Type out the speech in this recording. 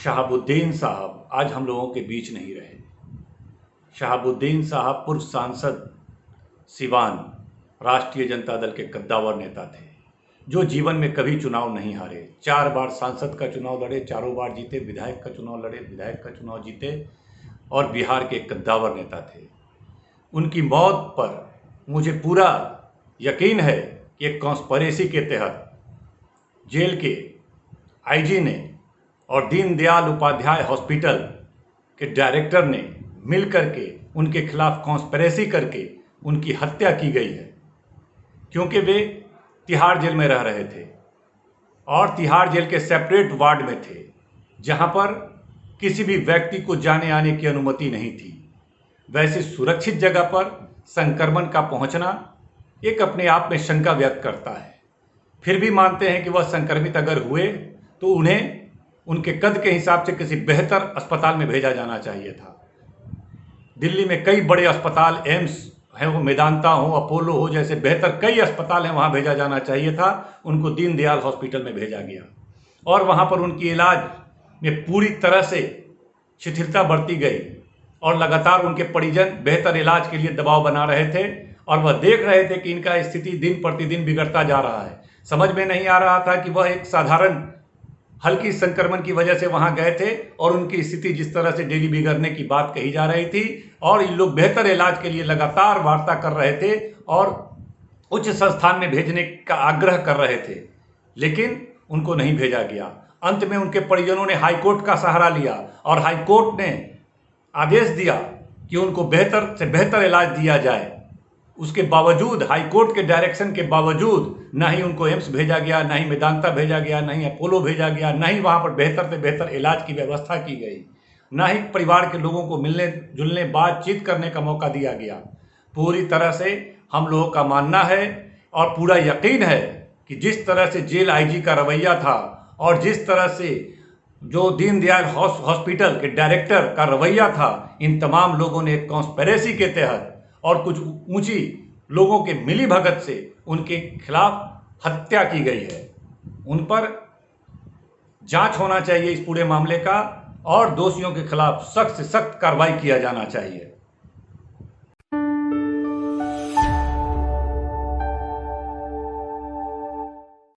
शहाबुद्दीन साहब आज हम लोगों के बीच नहीं रहे। शहाबुद्दीन साहब पूर्व सांसद सिवान, राष्ट्रीय जनता दल के कद्दावर नेता थे जो जीवन में कभी चुनाव नहीं हारे। 4 बार सांसद का चुनाव लड़े, चारों बार जीते, विधायक का चुनाव लड़े, विधायक का चुनाव जीते और बिहार के कद्दावर नेता थे। उनकी मौत पर मुझे पूरा यकीन है कि एक कॉन्स्पिरेसी के तहत जेल के आईजी ने और दीनदयाल उपाध्याय हॉस्पिटल के डायरेक्टर ने मिलकर के उनके खिलाफ कॉन्स्पिरेसी करके उनकी हत्या की गई है, क्योंकि वे तिहाड़ जेल में रह रहे थे और तिहाड़ जेल के सेपरेट वार्ड में थे जहां पर किसी भी व्यक्ति को जाने आने की अनुमति नहीं थी। वैसे सुरक्षित जगह पर संक्रमण का पहुंचना एक अपने आप में शंका व्यक्त करता है। फिर भी मानते हैं कि वह संक्रमित अगर हुए तो उन्हें उनके कद के हिसाब से किसी बेहतर अस्पताल में भेजा जाना चाहिए था। दिल्ली में कई बड़े अस्पताल, एम्स है, वो मेदांता हो, अपोलो हो, जैसे बेहतर कई अस्पताल हैं, वहाँ भेजा जाना चाहिए था। उनको दीनदयाल हॉस्पिटल में भेजा गया और वहाँ पर उनकी इलाज में पूरी तरह से शिथिलता बरती गई और लगातार उनके परिजन बेहतर इलाज के लिए दबाव बना रहे थे और वह देख रहे थे कि इनका स्थिति दिन प्रतिदिन बिगड़ता जा रहा है। समझ में नहीं आ रहा था कि वह एक साधारण हल्की संक्रमण की वजह से वहां गए थे और उनकी स्थिति जिस तरह से डेली बिगड़ने की बात कही जा रही थी और इन लोग बेहतर इलाज के लिए लगातार वार्ता कर रहे थे और उच्च संस्थान में भेजने का आग्रह कर रहे थे, लेकिन उनको नहीं भेजा गया। अंत में उनके परिजनों ने हाईकोर्ट का सहारा लिया और हाईकोर्ट ने आदेश दिया कि उनको बेहतर से बेहतर इलाज दिया जाए। उसके बावजूद, हाईकोर्ट के डायरेक्शन के बावजूद, ना ही उनको एम्स भेजा गया, ना ही मेदांता भेजा गया, ना ही अपोलो भेजा गया, ना ही वहाँ पर बेहतर से बेहतर इलाज की व्यवस्था की गई, ना ही परिवार के लोगों को मिलने जुलने बातचीत करने का मौका दिया गया। पूरी तरह से हम लोगों का मानना है और पूरा यकीन है कि जिस तरह से जेल आईजी का रवैया था और जिस तरह से जो दीनदयाल हॉस्पिटल के डायरेक्टर का रवैया था, इन तमाम लोगों ने कॉन्स्पिरेसी के तहत और कुछ ऊंची लोगों के मिली भगत से उनके खिलाफ हत्या की गई है। उन पर जांच होना चाहिए इस पूरे मामले का और दोषियों के खिलाफ सख्त से सख्त कार्रवाई किया जाना चाहिए।